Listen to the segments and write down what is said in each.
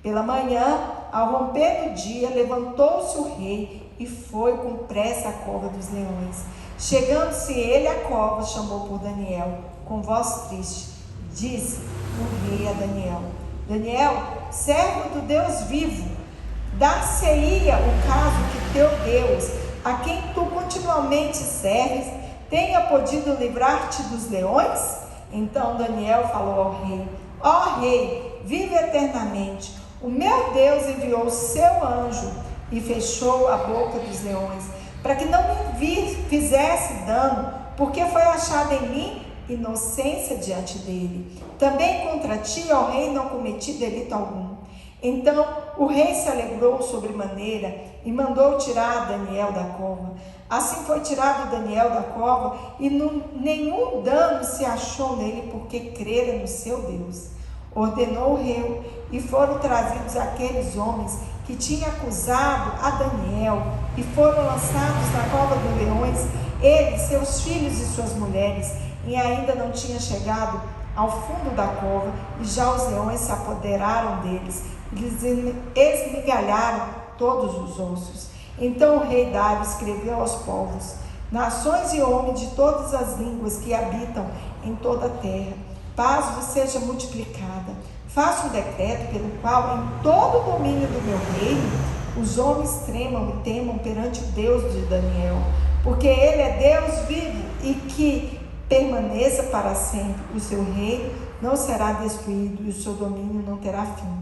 Pela manhã, ao romper do dia, levantou-se o rei e foi com pressa à cova dos leões. Chegando-se ele à cova, chamou por Daniel, com voz triste. Disse o rei a Daniel: Daniel, servo do Deus vivo, dar-se-ia o caso que teu Deus, a quem tu continuamente serves, tenha podido livrar-te dos leões? Então Daniel falou ao rei: ó rei, vive eternamente. O meu Deus enviou o seu anjo e fechou a boca dos leões, para que não me fizesse dano, porque foi achada em mim inocência diante dele. Também contra ti, ó rei, não cometi delito algum. Então o rei se alegrou sobremaneira e mandou tirar Daniel da cova. Assim foi tirado Daniel da cova, e nenhum dano se achou nele, porque crera no seu Deus. Ordenou o rei, e foram trazidos aqueles homens que tinham acusado a Daniel, e foram lançados na cova dos leões, eles, seus filhos e suas mulheres, e ainda não tinha chegado ao fundo da cova, e já os leões se apoderaram deles, lhes esmigalharam todos os ossos. Então o rei Dário escreveu aos povos, nações e homens de todas as línguas que habitam em toda a terra: paz vos seja multiplicada. Faça um decreto pelo qual em todo o domínio do meu reino os homens tremam e temam perante o Deus de Daniel, porque ele é Deus vivo, e que permaneça para sempre. O seu reino não será destruído e o seu domínio não terá fim.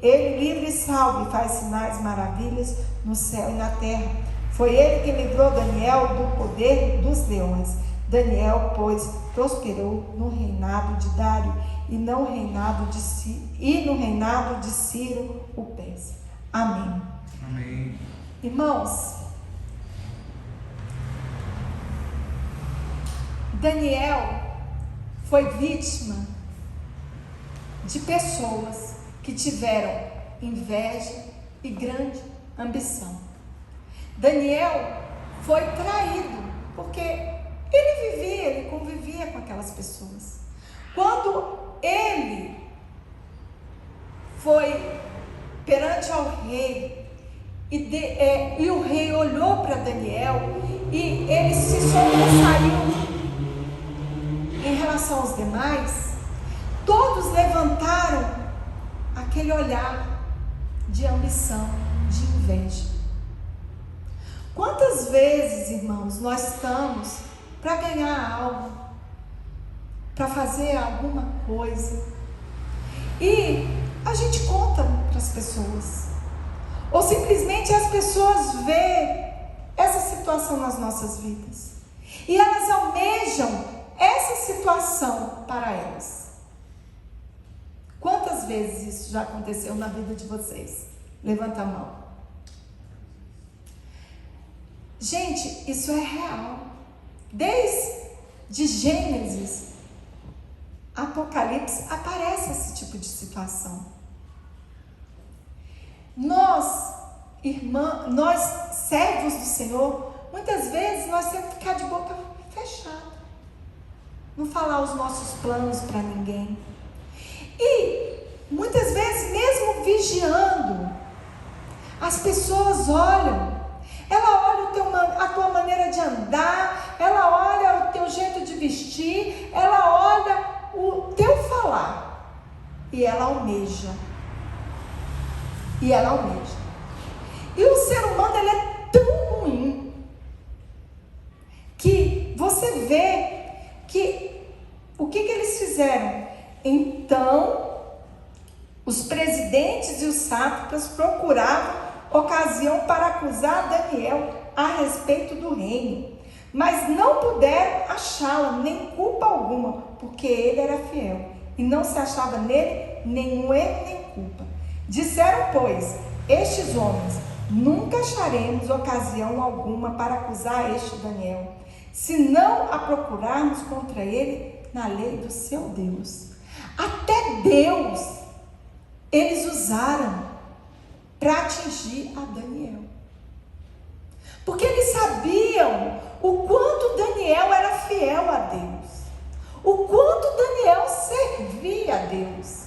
Ele livre e salve e faz sinais e maravilhas no céu e na terra. Foi ele que livrou Daniel do poder dos leões. Daniel, pois, prosperou no reinado de Dário e no reinado de Ciro o Persa. Amém. Amém. Irmãos, Daniel foi vítima de pessoas que tiveram inveja e grande ambição. Daniel foi traído porque ele convivia com aquelas pessoas. Quando ele foi perante ao rei e o rei olhou para Daniel e ele se sobressaiu em relação aos demais, todos levantaram aquele olhar de ambição, de inveja. Quantas vezes, irmãos, nós estamos para ganhar algo, para fazer alguma coisa, e a gente conta para as pessoas, ou simplesmente as pessoas veem essa situação nas nossas vidas, e elas almejam essa situação para elas. Quantas vezes isso já aconteceu na vida de vocês? Levanta a mão. Gente, isso é real. Desde Gênesis, Apocalipse, aparece esse tipo de situação. Nós, servos do Senhor, muitas vezes nós temos que ficar de boca fechada, não falar os nossos planos para ninguém. E muitas vezes, mesmo vigiando, as pessoas olham. Ela olha a tua maneira de andar, ela olha o teu jeito de vestir, ela olha o teu falar, e ela almeja. E o ser humano, ele é tão ruim que você vê que o que eles fizeram? Então, os presidentes e os sátrapas procuravam ocasião para acusar Daniel a respeito do reino, mas não puderam achá-la, nem culpa alguma, porque ele era fiel, e não se achava nele nenhum erro nem culpa. Disseram, pois, estes homens: nunca acharemos ocasião alguma para acusar este Daniel, se não a procurarmos contra ele na lei do seu Deus. Até Deus eles usaram para atingir a Daniel, porque eles sabiam o quanto Daniel era fiel a Deus, o quanto Daniel servia a Deus,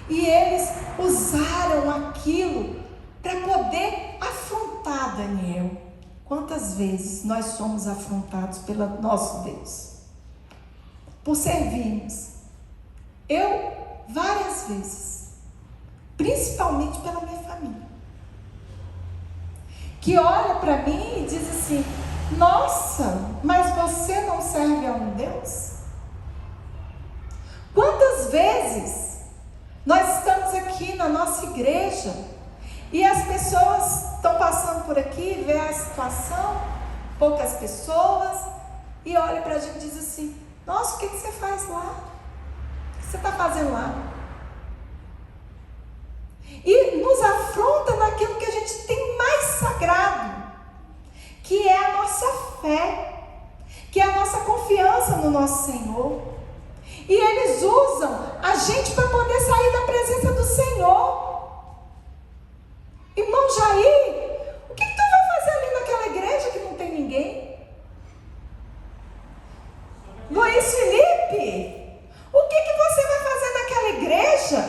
e eles usaram aquilo para poder afrontar Daniel. Quantas vezes nós somos afrontados pelo nosso Deus? Por servirmos. Eu, várias vezes, principalmente pela minha família, que olha para mim e diz assim: nossa, mas você não serve a um Deus? Quantas vezes nós estamos aqui na nossa igreja e as pessoas estão passando por aqui, vê a situação, poucas pessoas, e olha para a gente e diz assim: nossa, o que você faz lá? O que você está fazendo lá? E nos afronta naquilo que a gente tem mais sagrado, que é a nossa fé, que é a nossa confiança no nosso Senhor. E eles usam a gente para poder sair da presença do Senhor. Irmão Jair, o que tu vai fazer ali naquela igreja que não tem ninguém? Luiz Felipe, o que você vai fazer naquela igreja?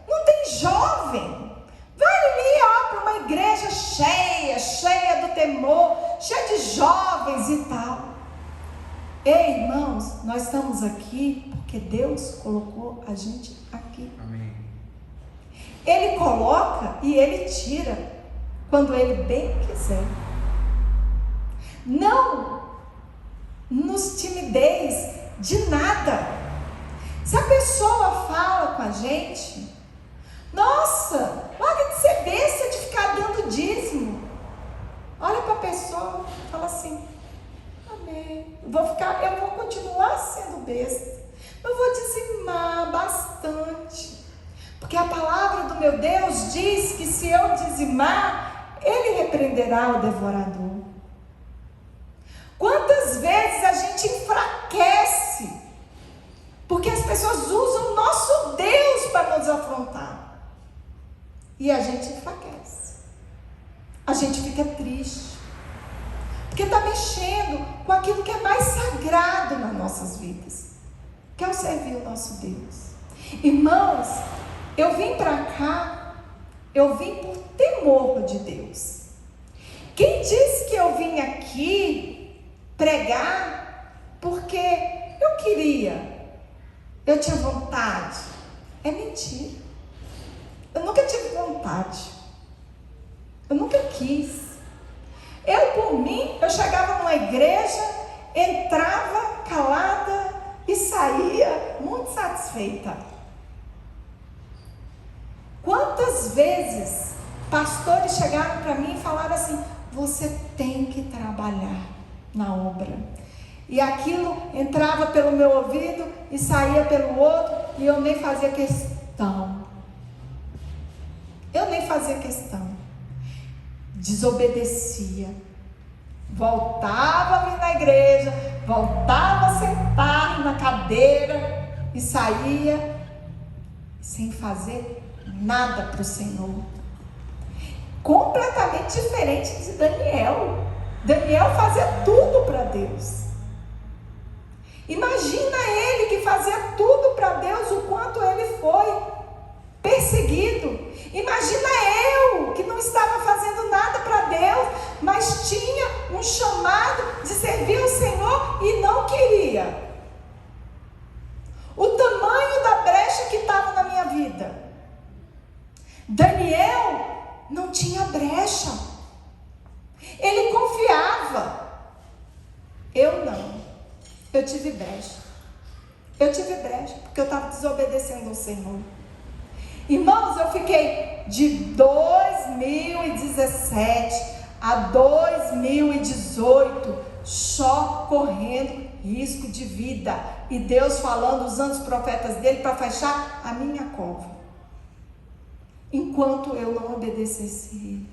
Não tem jovem. Vai ali, ó, para uma igreja cheia do temor, cheia de jovens e tal. Ei, irmãos, nós estamos aqui porque Deus colocou a gente aqui. Amém. Ele coloca e Ele tira quando Ele bem quiser. Não nos timidez de nada. Se a pessoa fala com a gente: nossa, larga de ser besta, de ficar dando dízimo. Olha para a pessoa e fala assim: amém, eu vou continuar sendo besta, eu vou dizimar bastante, porque a palavra do meu Deus diz que se eu dizimar, Ele repreenderá o devorador. Quantas vezes a gente enfraquece, porque as pessoas usam o nosso Deus para nos afrontar, e a gente enfraquece, a gente fica triste, porque está mexendo com aquilo que é mais sagrado nas nossas vidas, que é o servir o nosso Deus. Irmãos, eu vim para cá, eu vim por temor de Deus. Quem disse que eu vim aqui pregar porque eu queria, eu tinha vontade? É mentira. Eu nunca tive vontade, eu nunca quis. Eu, por mim, eu chegava numa igreja, entrava calada e saía muito satisfeita. Quantas vezes pastores chegaram para mim e falaram assim: você tem que trabalhar na obra. E aquilo entrava pelo meu ouvido e saía pelo outro, e eu nem fazia questão. Eu nem fazia questão. Desobedecia. Voltava a vir na igreja, voltava a sentar na cadeira e saía sem fazer nada para o Senhor. Completamente diferente de Daniel. Daniel fazia tudo para Deus. Imagina ele que fazia tudo para Deus, o quanto ele foi perseguido. Imagina eu que não estava fazendo nada para Deus, mas tinha um chamado de servir ao Senhor e não queria. O tamanho da brecha que estava na minha vida. Daniel não tinha brecha. Ele confiava. Eu não. Eu tive brecha. Eu tive brecha porque eu estava desobedecendo ao Senhor. Irmãos, eu fiquei de 2017 a 2018 só correndo risco de vida. E Deus falando, usando os profetas dele para fechar a minha cova. Enquanto eu não obedecesse ele.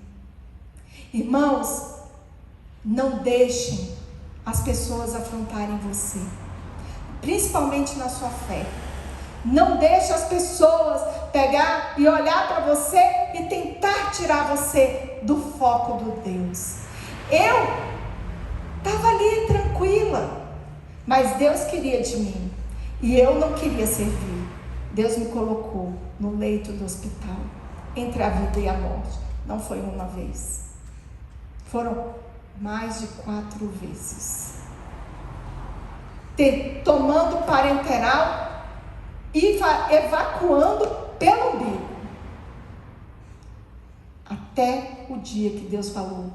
Irmãos, não deixem as pessoas afrontarem você, principalmente na sua fé. Não deixe as pessoas pegar e olhar para você e tentar tirar você do foco do Deus. Eu estava ali tranquila, mas Deus queria de mim e eu não queria servir. Deus me colocou no leito do hospital entre a vida e a morte. Não foi uma vez. Foram mais de 4 vezes. Tomando parenteral e evacuando pelo umbigo. Até o dia que Deus falou: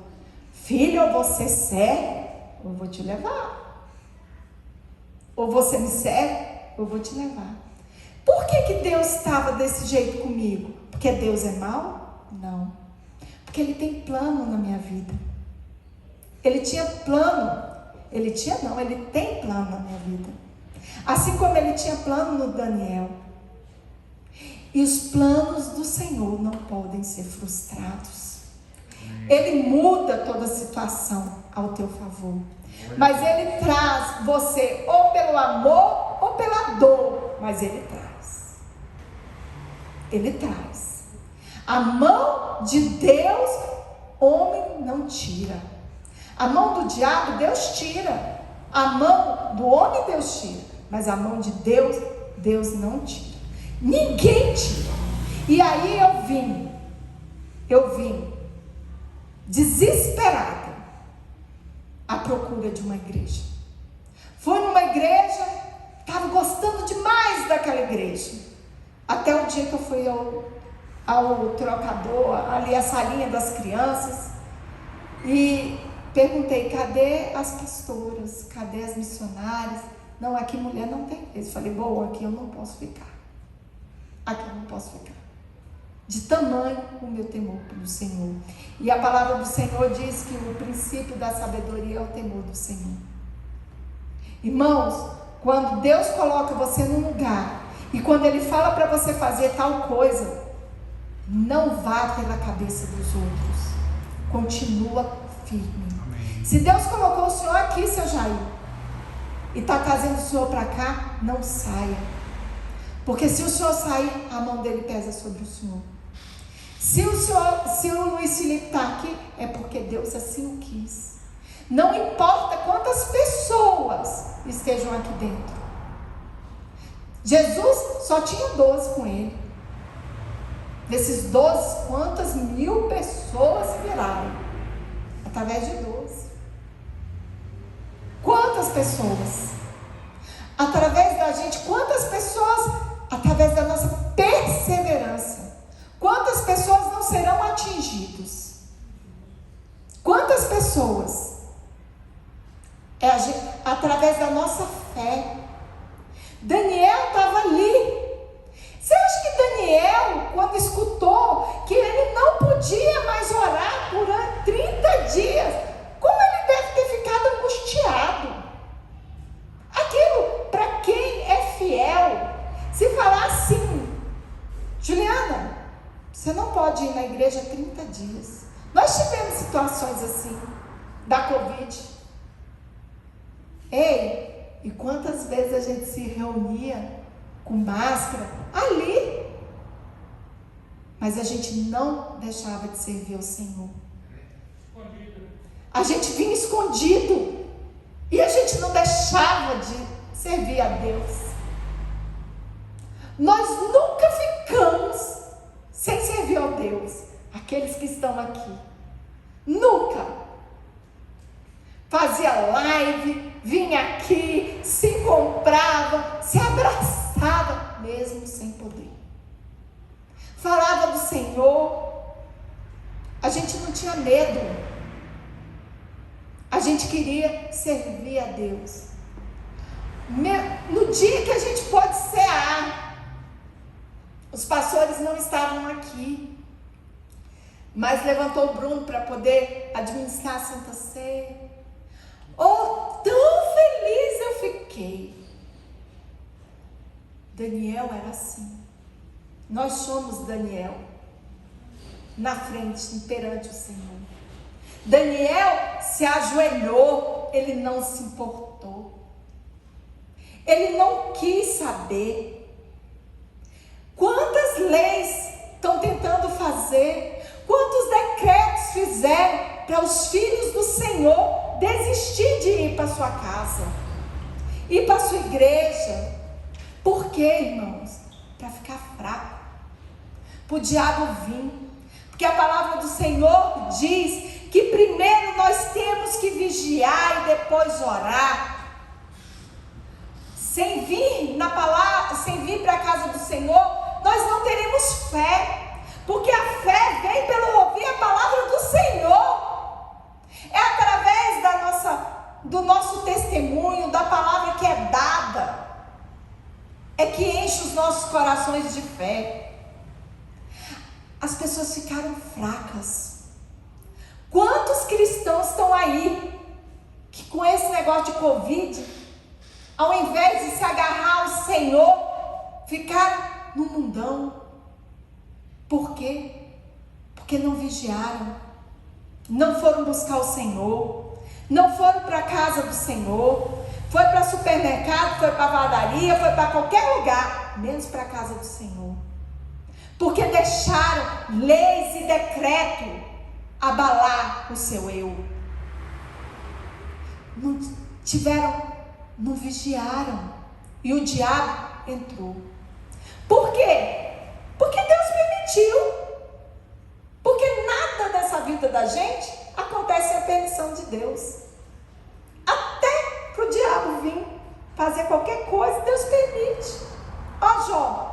filho, ou você serve, ou eu vou te levar. Ou você me serve, ou eu vou te levar. Por que Deus estava desse jeito comigo? Porque Deus é mau? Não. Porque Ele tem plano na minha vida. Ele tinha plano. Ele tem plano na minha vida. Assim como Ele tinha plano no Daniel. E os planos do Senhor não podem ser frustrados. Ele muda toda a situação ao teu favor. Mas Ele traz você ou pelo amor ou pela dor. Mas Ele traz. Ele traz. A mão de Deus, homem não tira. A mão do diabo, Deus tira. A mão do homem, Deus tira. Mas a mão de Deus, Deus não tira. Ninguém tira. E aí eu vim desesperada à procura de uma igreja. Fui numa igreja, estava gostando demais daquela igreja. Até o dia que eu fui ao trocador, ali a salinha das crianças, e perguntei: cadê as pastoras? Cadê as missionárias? Não, aqui mulher não tem vez. Falei: boa, aqui eu não posso ficar. Aqui eu não posso ficar. De tamanho o meu temor pelo Senhor. E a palavra do Senhor diz que o princípio da sabedoria é o temor do Senhor. Irmãos, quando Deus coloca você num lugar, e quando Ele fala para você fazer tal coisa, não vá pela cabeça dos outros. Continua firme. Amém. Se Deus colocou o Senhor aqui, seu Jair, e está trazendo o Senhor para cá, não saia. Porque se o Senhor sair, a mão dele pesa sobre o Senhor. Se o Luiz Felipe está aqui, é porque Deus assim o quis. Não importa quantas pessoas estejam aqui dentro. Jesus só tinha 12 com ele. Desses 12, quantas mil pessoas viraram? Através de 12. Quantas pessoas? Através da gente, quantas pessoas? Através da nossa perseverança. Quantas pessoas não serão atingidas? Quantas pessoas? Através da nossa fé. Daniel estava ali. Você acha que Daniel, quando escutou que ele não podia mais orar por 30 dias, como ele deve ter ficado angustiado? Aquilo, para quem é fiel, se falar assim: Juliana, você não pode ir na igreja 30 dias. Nós tivemos situações assim, da Covid. Ei, e quantas vezes a gente se reunia com máscara ali, mas a gente não deixava de servir ao Senhor. A gente vinha escondido e a gente não deixava de servir a Deus. Nós nunca ficamos sem servir ao Deus. Aqueles que estão aqui nunca. Fazia live, vinha aqui, se encontrava, se abraçava, mesmo sem poder. Falava do Senhor. A gente não tinha medo. A gente queria servir a Deus. No dia que a gente pode cear, os pastores não estavam aqui, mas levantou o Bruno para poder administrar a Santa Ceia. Oh, tão feliz eu fiquei. Daniel era assim. Nós somos Daniel na frente, perante o Senhor. Daniel se ajoelhou, ele não se importou. Ele não quis saber. Quantas leis estão tentando fazer? Quantos decretos fizeram para os filhos do Senhor desistir de ir para sua casa, ir para sua igreja? Por quê, irmãos? Para ficar fraco. para o diabo vir. Porque a palavra do Senhor diz que primeiro nós temos que vigiar e depois orar. Sem vir na palavra, sem vir para a casa do Senhor, nós não teremos fé. Porque a fé vem pelo ouvir a palavra do Senhor. É através do nosso testemunho, da palavra que é dada, é que enche os nossos corações de fé. As pessoas ficaram fracas. Quantos cristãos estão aí que com esse negócio de Covid, ao invés de se agarrar ao Senhor, ficaram no mundão? Por quê? Porque não vigiaram, não foram buscar o Senhor, não foram para a casa do Senhor, foi para supermercado, foi para padaria, foi para qualquer lugar, menos para a casa do Senhor. Porque deixaram leis e decreto abalar o seu eu. Não vigiaram. E o diabo entrou. Por quê? Porque Deus permitiu. Porque nada dessa vida da gente acontece sem a permissão de Deus. Até para o diabo vir fazer qualquer coisa, Deus permite. Ó Jó.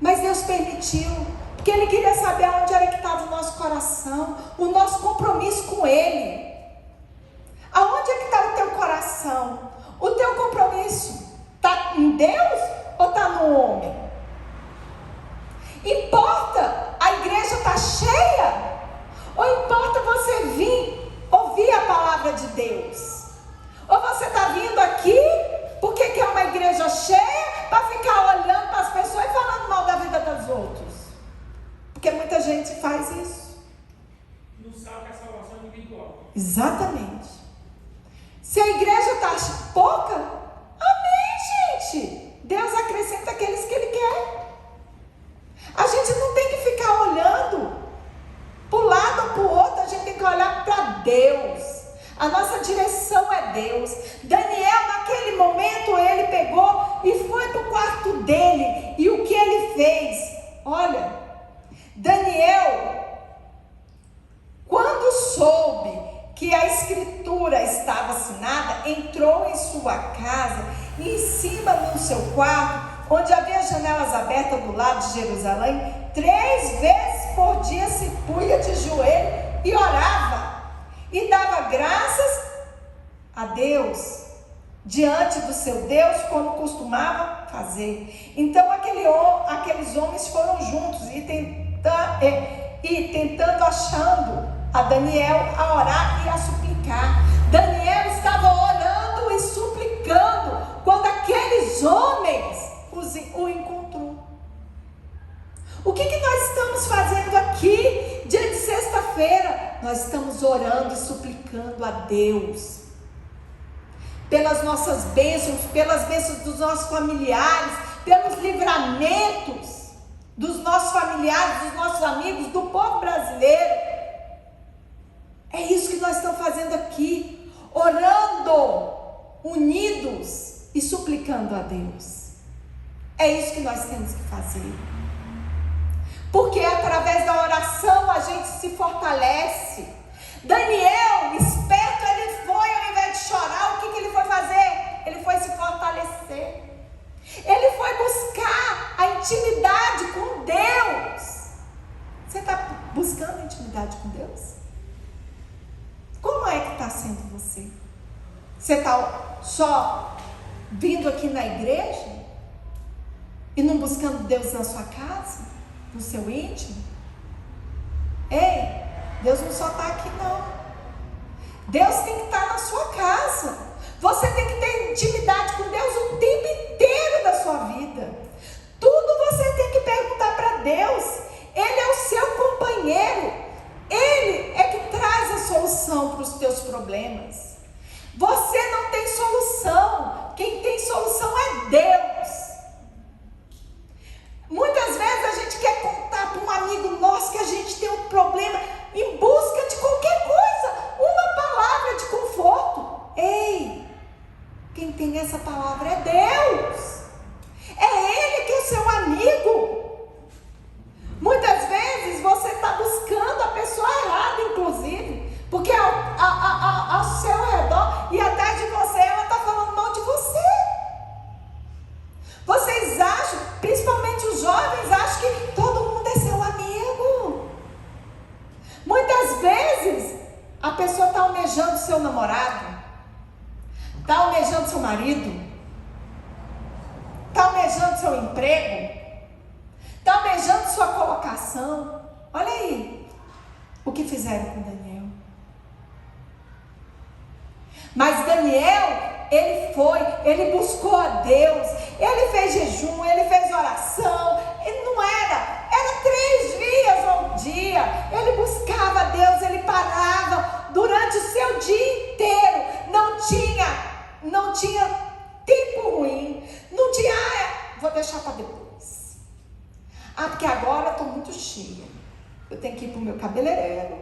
Mas Deus permitiu, porque Ele queria saber onde era que estava o nosso coração, o nosso compromisso com Ele. Aonde é que está o teu coração? O teu compromisso está em Deus ou está no homem? Importa a igreja estar cheia? Ou importa você vir ouvir a palavra de Deus? Ou você está vindo aqui porque quer uma igreja cheia para ficar olhando para as pessoas e falando mal da vida dos outros? Porque muita gente faz isso. Não sabe que a salvação é individual. Exatamente. Se a igreja está pouca, amém, gente. Deus acrescenta aqueles que Ele quer. A gente não tem que ficar olhando para um lado ou para o outro, a gente tem que olhar para Deus. A nossa direção é Deus. Daniel, naquele momento, ele pegou e foi para o quarto dele. E o que ele fez? Olha, Daniel, quando soube que a escritura estava assinada, entrou em sua casa e em cima no seu quarto, onde havia janelas abertas do lado de Jerusalém, 3 vezes por dia se punha de joelho e orava. E dava graças a Deus, diante do seu Deus, como costumava fazer. Então aqueles homens foram juntos e tentando, achando a Daniel a orar e a suplicar. Daniel estava orando e suplicando quando aqueles homens o encontrou. O que nós estamos fazendo aqui, dia de sexta-feira? Nós estamos orando e suplicando a Deus pelas nossas bênçãos, pelas bênçãos dos nossos familiares, pelos livramentos dos nossos familiares, dos nossos amigos, do povo brasileiro. É isso que nós estamos fazendo aqui, orando, unidos e suplicando a Deus. É isso que nós temos que fazer. Porque através da oração a gente se fortalece. Daniel, esperto ele foi, ao invés de chorar, o que ele foi fazer? Ele foi se fortalecer. Ele foi buscar a intimidade com Deus. Você está buscando intimidade com Deus? Como é que está sendo você? Você está só vindo aqui na igreja e não buscando Deus na sua casa? No seu íntimo? Ei, Deus não só está aqui não. Deus tem que estar na sua casa. Você tem que ter intimidade com Deus o tempo inteiro da sua vida. Tudo você tem que perguntar para Deus. Ele é o seu companheiro. Ele é que traz a solução para os teus problemas. Você não tem solução. Quem tem solução é Deus. Muitas vezes a gente quer contar para um amigo nosso que a gente tem um problema em busca de qualquer coisa, uma palavra de conforto. Ei, quem tem essa palavra é Deus. É Ele que é o seu amigo. seu marido? Está almejando seu emprego? Está almejando sua colocação? Olha aí o que fizeram com Daniel. Mas Daniel, ele buscou a Deus, ele fez jejum, ele fez oração, ele não era 3 dias ou um dia, ele buscava a Deus, ele parava durante o seu dia inteiro, não tinha tempo ruim, não tinha, vou deixar para depois, porque agora eu estou muito cheia, eu tenho que ir para o meu cabeleireiro,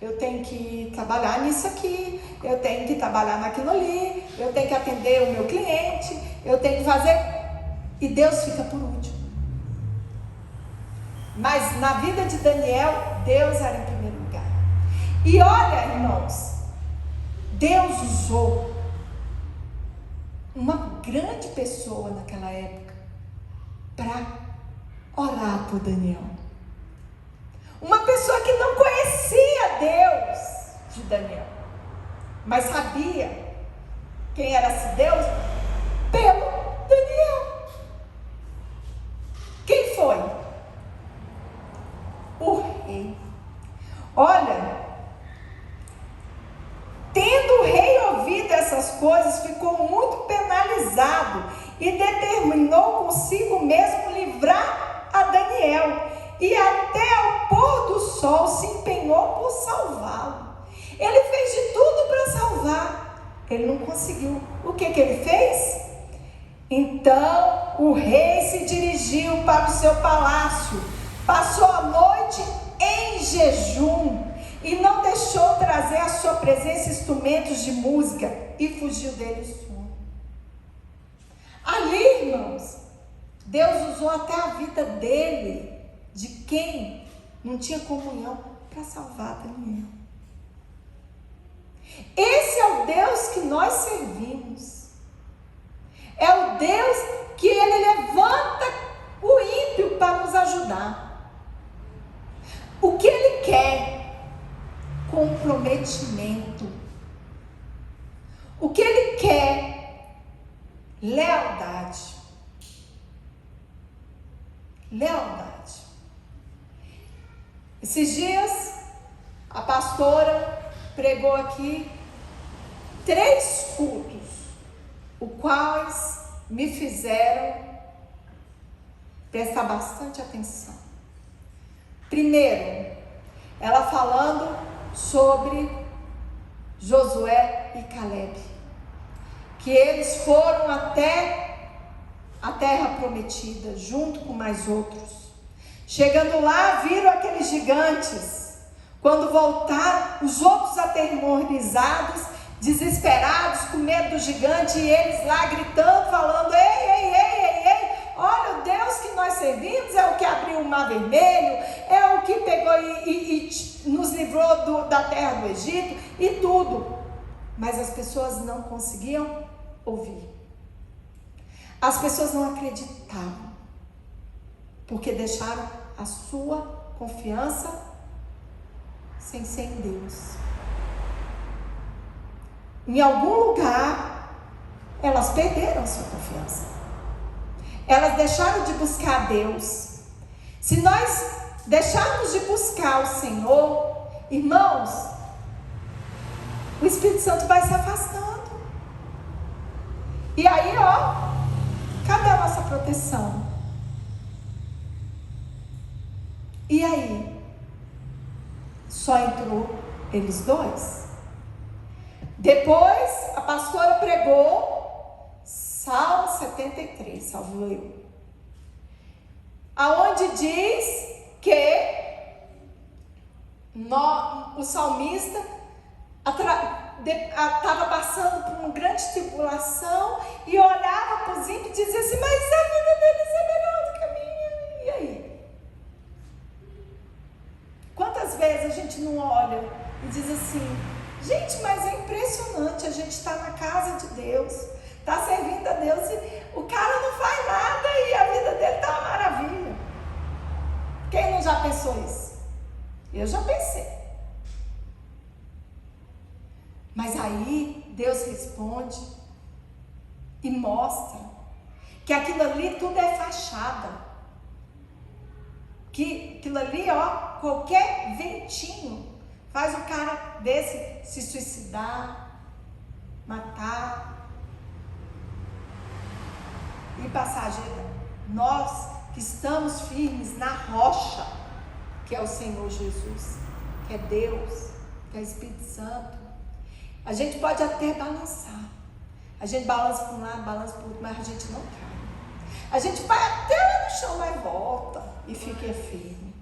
eu tenho que trabalhar nisso aqui, eu tenho que trabalhar naquilo ali, eu tenho que atender o meu cliente, eu tenho que fazer, e Deus fica por último. Mas na vida de Daniel, Deus era em primeiro lugar. E olha, irmãos, Deus usou uma grande pessoa naquela época para orar por Daniel. Uma pessoa que não conhecia Deus de Daniel, mas sabia quem era esse Deus pelo Daniel. Quem foi? O rei. Olha, tendo o rei ouvido essas coisas, ficou muito penalizado e determinou consigo mesmo livrar a Daniel. E até ao pôr do sol se empenhou por salvá-lo. Ele fez de tudo para salvar. Ele não conseguiu. O que ele fez? Então o rei se dirigiu para o seu palácio. Passou a noite em jejum e não deixou trazer à sua presença instrumentos de música e fugiu dele o sono. Ali, irmãos, Deus usou até a vida dele, de quem não tinha comunhão, para salvar Daniel. Esse é o Deus que nós servimos. É o Deus que ele levanta o ímpio para nos ajudar. O que ele quer? Comprometimento. O que ele quer? Lealdade. Lealdade. Esses dias, a pastora pregou aqui 3 cultos, os quais me fizeram prestar bastante atenção. Primeiro, ela falando sobre Josué e Caleb, que eles foram até a terra prometida, junto com mais outros. Chegando lá, viram aqueles gigantes. Quando voltaram, os outros aterrorizados, desesperados, com medo do gigante, e eles lá gritando, falando: ei, olha, o Deus que nós servimos é o que abriu o mar vermelho, é o que pegou e nos livrou da terra do Egito e tudo. Mas as pessoas não conseguiam ouvir. As pessoas não acreditavam, porque deixaram a sua confiança sem ser em Deus. Em algum lugar, elas perderam a sua confiança. Elas deixaram de buscar a Deus. Se nós deixarmos de buscar o Senhor, irmãos, o Espírito Santo vai se afastando. E aí, cadê a nossa proteção? E aí? Só entrou eles 2. Depois, a pastora pregou Salmo 73, salvo eu, aonde diz que o salmista estava passando por uma grande tribulação e olhava para os ímpios e dizia assim: mas a vida deles é melhor do que a minha. E aí? Quantas vezes a gente não olha e diz assim: gente, mas é impressionante, a gente está na casa de Deus, está servindo a Deus e o cara não faz nada e a vida dele está uma maravilha. Quem não já pensou isso? Eu já pensei. Mas aí Deus responde e mostra que aquilo ali tudo é fachada. Que aquilo ali, ó, qualquer ventinho faz o cara desse se suicidar, matar e passageiro. Nós que estamos firmes na rocha, que é o Senhor Jesus, que é Deus, que é o Espírito Santo, a gente pode até balançar. A gente balança para um lado, balança para o outro, mas a gente não cai. A gente vai até lá no chão, mas volta e fica firme.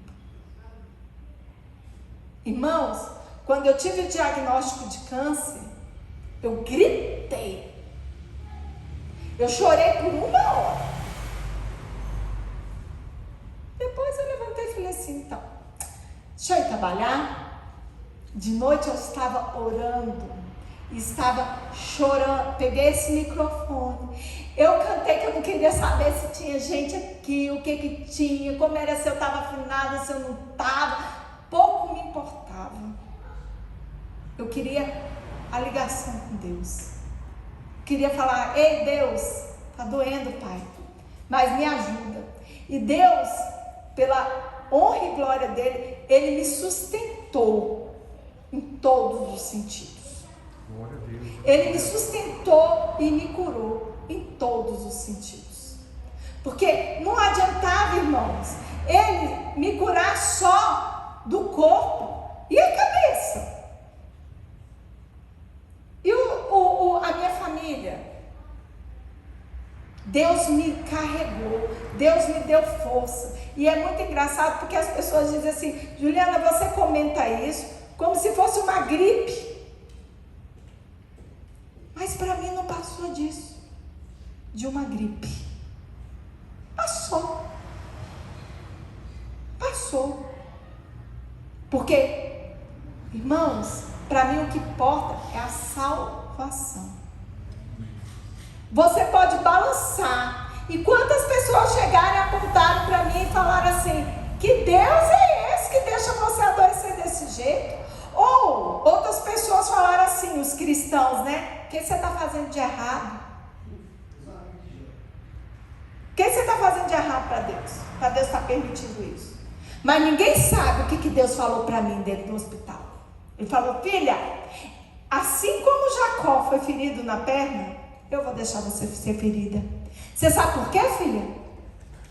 Irmãos, quando eu tive o diagnóstico de câncer, eu gritei. Eu chorei por 1 hora. Depois eu levantei e falei assim, então, deixa eu ir trabalhar. De noite eu estava orando. Estava chorando, peguei esse microfone, eu cantei que eu não queria saber se tinha gente aqui, o que tinha, como era, se eu estava afinada, se eu não estava, pouco me importava. Eu queria a ligação com Deus, queria falar, ei Deus, está doendo, Pai, mas me ajuda. E Deus, pela honra e glória dele, ele me sustentou em todos os sentidos. Ele me sustentou e me curou em todos os sentidos. Porque não adiantava, irmãos, ele me curar só do corpo e a cabeça. E a minha família. Deus me carregou, Deus me deu força. E é muito engraçado porque as pessoas dizem assim, Juliana, você comenta isso como se fosse uma gripe. Mas para mim não passou disso, de uma gripe. Passou. Porque, irmãos, para mim o que importa é a salvação. Você pode balançar. E quantas pessoas chegarem e apontaram para mim e falaram assim, que Deus é esse que deixa você adoecer desse jeito? Ou outras pessoas falaram assim, os cristãos, né? O que você está fazendo de errado? O que você está fazendo de errado para Deus? Para Deus estar permitindo isso. Mas ninguém sabe o que Deus falou para mim dentro do hospital. Ele falou, filha, assim como Jacó foi ferido na perna, eu vou deixar você ser ferida. Você sabe por quê, filha?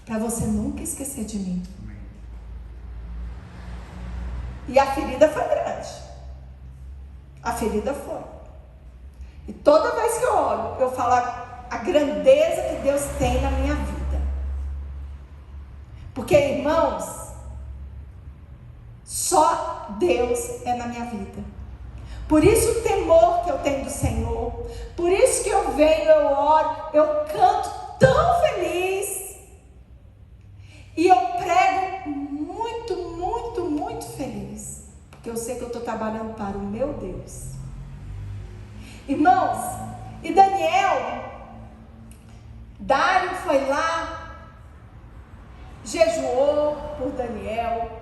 Para você nunca esquecer de mim. E a ferida foi grande. A ferida foi. E toda vez que eu olho, eu falo a grandeza que Deus tem na minha vida. Porque, irmãos, só Deus é na minha vida. Por isso o temor que eu tenho do Senhor. Por isso que eu venho, eu oro, eu canto tão feliz. E eu prego muito, muito, muito feliz. Porque eu sei que eu estou trabalhando para o meu Deus. Irmãos, e Dário foi lá, jejuou por Daniel.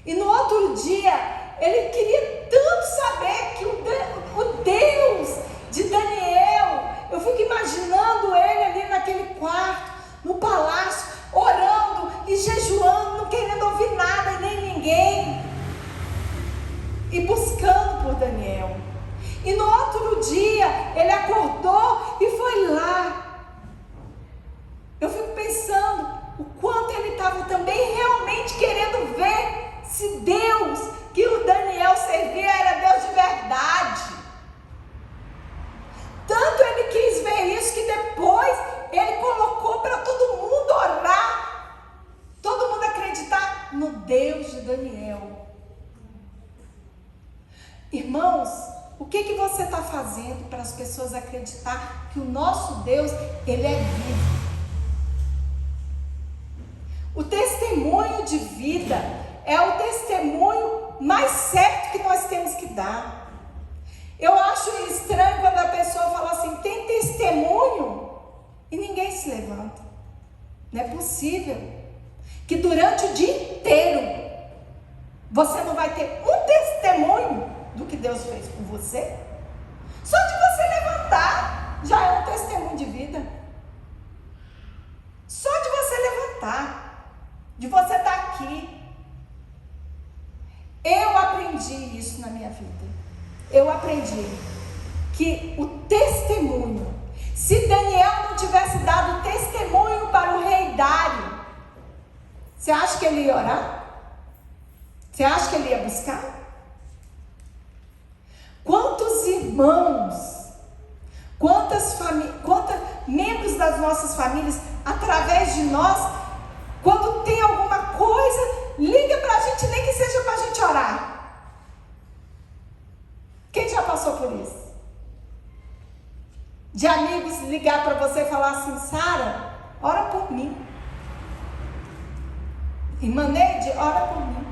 E no outro dia, ele queria tanto saber que o Deus de Daniel, eu fico imaginando ele ali naquele quarto, no palácio, orando e jejuando, não querendo ouvir nada e nem ninguém, e buscando por Daniel. E no outro dia, ele acordou e foi lá. Eu fico pensando o quanto ele estava também realmente querendo ver se Deus que o Daniel servia era Deus de verdade. Tanto ele quis ver isso que depois ele colocou para todo mundo orar, todo mundo acreditar no Deus de Daniel. Irmãos, o que você está fazendo para as pessoas acreditar que o nosso Deus, ele é vivo? O testemunho de vida é o testemunho mais certo que nós temos que dar. Eu acho estranho quando a pessoa fala assim, tem testemunho, e ninguém se levanta. Não é possível que durante o dia inteiro você não vai ter um testemunho do que Deus fez com você. Só de você levantar, já aqui. Eu aprendi isso na minha vida. Eu aprendi que o testemunho, se Daniel não tivesse dado testemunho para o rei Dário, você acha que ele ia orar? Você acha que ele ia buscar? Quantos irmãos, quantos membros das nossas famílias, através de nós, quando tem alguma coisa, liga para a gente, nem que seja para a gente orar. Quem já passou por isso? De amigos ligar para você e falar assim: Sara, ora por mim. Irmã Neide, ora por mim.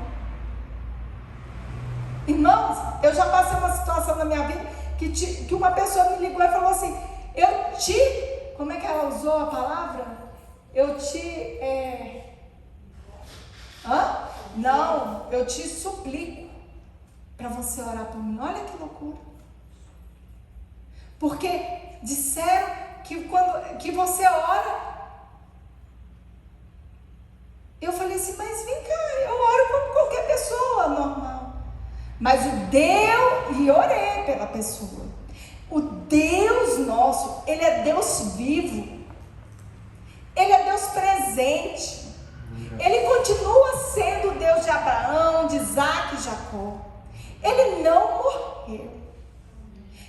Irmãos, eu já passei uma situação na minha vida que uma pessoa me ligou e falou assim: como é que ela usou a palavra? Eu te suplico para você orar por mim. Olha que loucura. Porque disseram que você ora. Eu falei assim: mas vem cá, eu oro como qualquer pessoa normal. Mas e orei pela pessoa. O Deus nosso, Ele é Deus vivo. Ele é Deus presente. Ele continua sendo o Deus de Abraão, de Isaac e Jacó. Ele não morreu.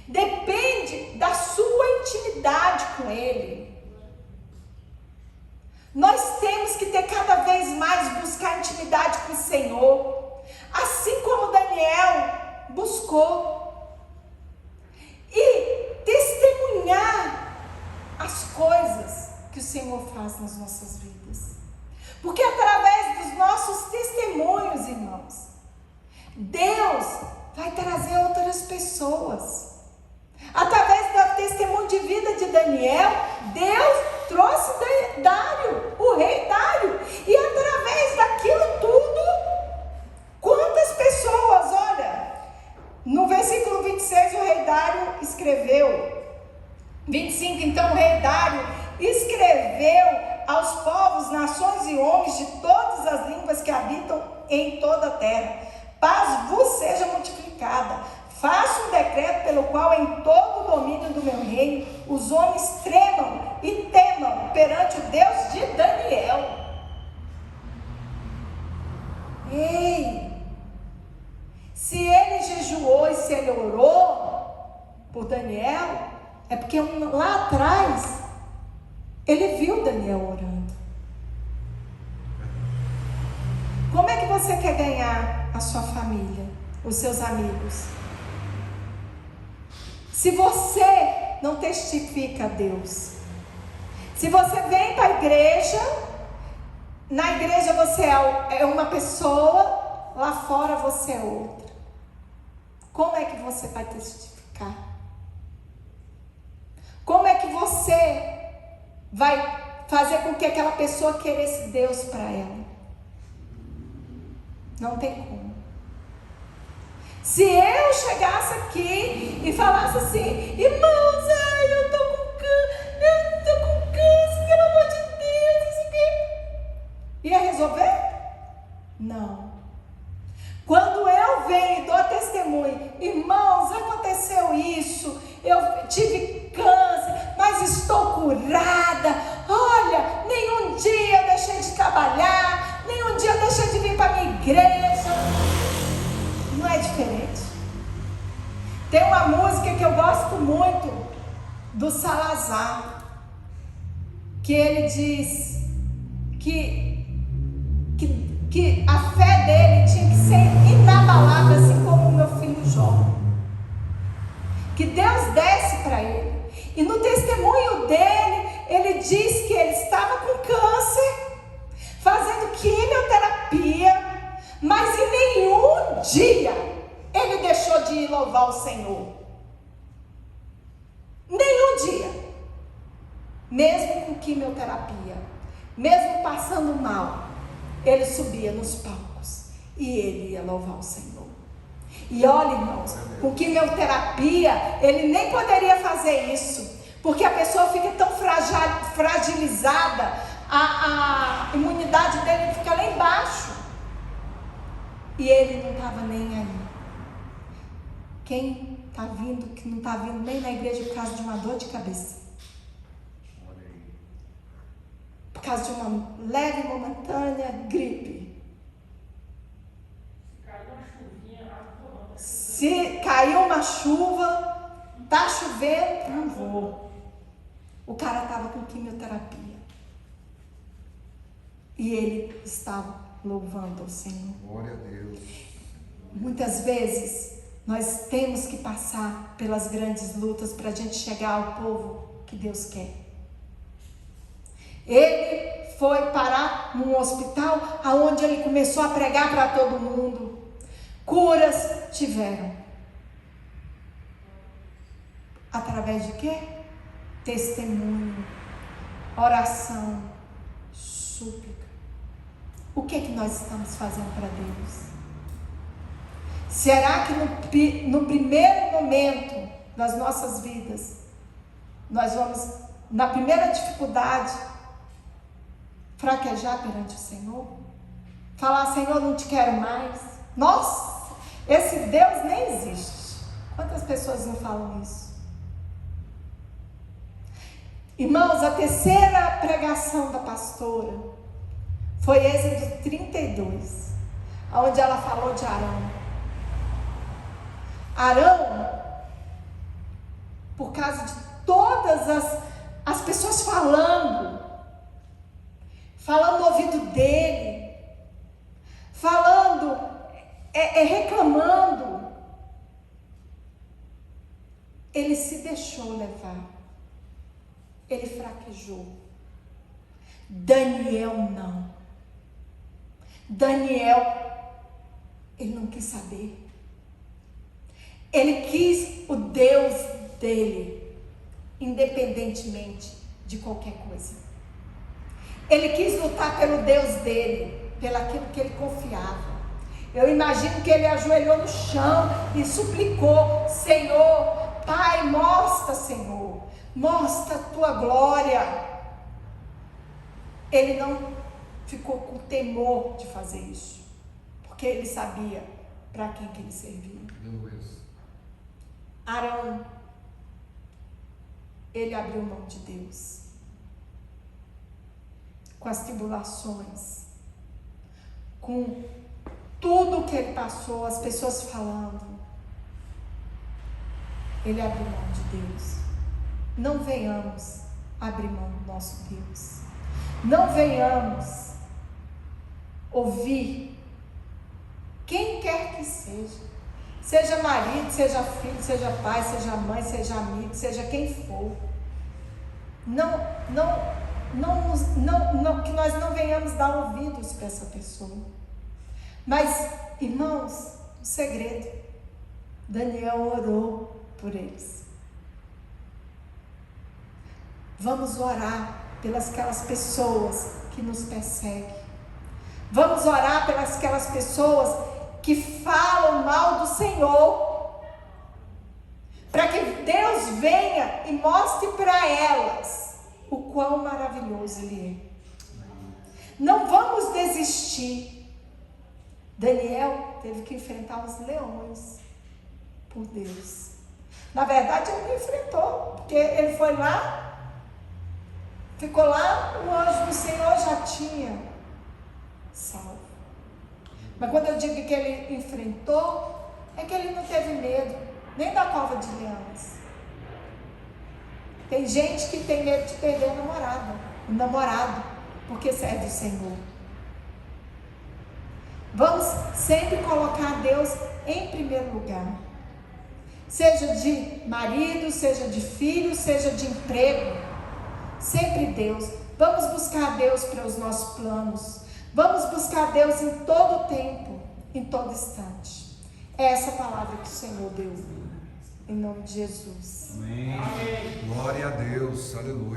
Depende da sua intimidade com Ele. Nós temos que ter cada vez mais buscar intimidade com o Senhor. Assim como Daniel buscou. E testemunhar as coisas que o Senhor faz nas nossas vidas. Porque através dos nossos testemunhos, irmãos, Deus vai trazer outras pessoas. Através do testemunho de vida de Daniel, Deus trouxe Dário, o rei Dário. E através daquilo tudo, quantas pessoas, olha, no versículo 26 o rei Dário escreveu, 25, então o rei Dário escreveu aos povos, nações e homens de todas as línguas que habitam em toda a terra: paz vos seja multiplicada. Faço um decreto pelo qual em todo o domínio do meu reino os homens tremam e temam perante o Deus de Daniel. Ei! Se ele jejuou e se ele orou por Daniel, é porque lá atrás ele viu Daniel orando. Como é que você quer ganhar a sua família, os seus amigos? Se você não testifica a Deus, se você vem para a igreja, na igreja você é uma pessoa, lá fora você é outra, como é que você vai testificar? Como é que você vai fazer com que aquela pessoa queresse Deus para ela? Não tem como. Se eu chegasse aqui e falasse assim: irmãos, eu tô com câncer, pelo amor de Deus, isso aqui, ia resolver? Não. Quando eu venho e dou testemunho: irmãos, aconteceu isso, eu tive câncer, mas estou curada. Olha, nenhum dia eu deixei de trabalhar, nenhum dia eu deixei de vir para a minha igreja. Não é diferente. Tem uma música que eu gosto muito, do Salazar, que ele diz que a fé dele tinha que ser inabalável, assim como o meu filho Jó. Que Deus desce para ele. E no testemunho dele, ele diz que ele estava com câncer, fazendo quimioterapia, mas em nenhum dia ele deixou de ir louvar o Senhor. Nenhum dia. Mesmo com quimioterapia, mesmo passando mal, ele subia nos palcos e ele ia louvar o Senhor. E olha, irmãos, com quimioterapia ele nem poderia fazer isso, porque a pessoa fica tão fragilizada, a imunidade dele fica lá embaixo. E ele não estava nem aí. Quem está vindo, que não está vindo nem na igreja por causa de uma dor de cabeça. Por causa de uma leve e momentânea gripe. Se caiu uma chuva, tá chovendo, não vou. O cara estava com quimioterapia. E ele estava louvando ao Senhor. Glória a Deus. Muitas vezes nós temos que passar pelas grandes lutas para a gente chegar ao povo que Deus quer. Ele foi parar num hospital onde ele começou a pregar para todo mundo. Curas tiveram. Através de quê? Testemunho, oração, súplica. O que é que nós estamos fazendo para Deus? Será que no primeiro momento das nossas vidas, nós vamos, na primeira dificuldade, fraquejar perante o Senhor? Falar, Senhor, não te quero mais. Nossa, esse Deus nem existe. Quantas pessoas não falam isso? Irmãos, a terceira pregação da pastora foi Êxodo 32, onde ela falou de Arão. Arão, por causa de todas as pessoas falando no ouvido dele, reclamando, ele se deixou levar, ele fraquejou. Daniel não. Daniel, ele não quis saber. Ele quis o Deus dele, independentemente de qualquer coisa. Ele quis lutar pelo Deus dele, pelaquilo que ele confiava. Eu imagino que ele ajoelhou no chão e suplicou: Senhor, Pai, mostra, Senhor, mostra a tua glória. Ele não ficou com temor de fazer isso, porque ele sabia para quem que ele servia. Arão, ele abriu mão de Deus. Com as tribulações, com tudo que ele passou, as pessoas falando, ele abriu mão de Deus. Não venhamos abrir mão do nosso Deus. Não venhamos ouvir quem quer que seja. Seja marido, seja filho, seja pai, seja mãe, seja amigo, seja quem for. Que nós não venhamos dar ouvidos para essa pessoa. Mas, irmãos, um segredo. Daniel orou por eles. Vamos orar pelas aquelas pessoas que nos perseguem. Vamos orar pelas aquelas pessoas que falam mal do Senhor, para que Deus venha e mostre para elas o quão maravilhoso Ele é. Não vamos desistir. Daniel teve que enfrentar os leões por Deus. Na verdade, ele não enfrentou, porque ele foi lá, ficou lá, o anjo do Senhor já tinha salvo. Mas quando eu digo que ele enfrentou, é que ele não teve medo, nem da cova de leões. Tem gente que tem medo de perder o namorado, porque serve o Senhor. Vamos sempre colocar Deus em primeiro lugar. Seja de marido, seja de filho, seja de emprego. Sempre Deus. Vamos buscar Deus para os nossos planos. Vamos buscar Deus em todo tempo, em todo instante. É essa palavra que o Senhor deu. Em nome de Jesus. Amém. Glória a Deus. Aleluia.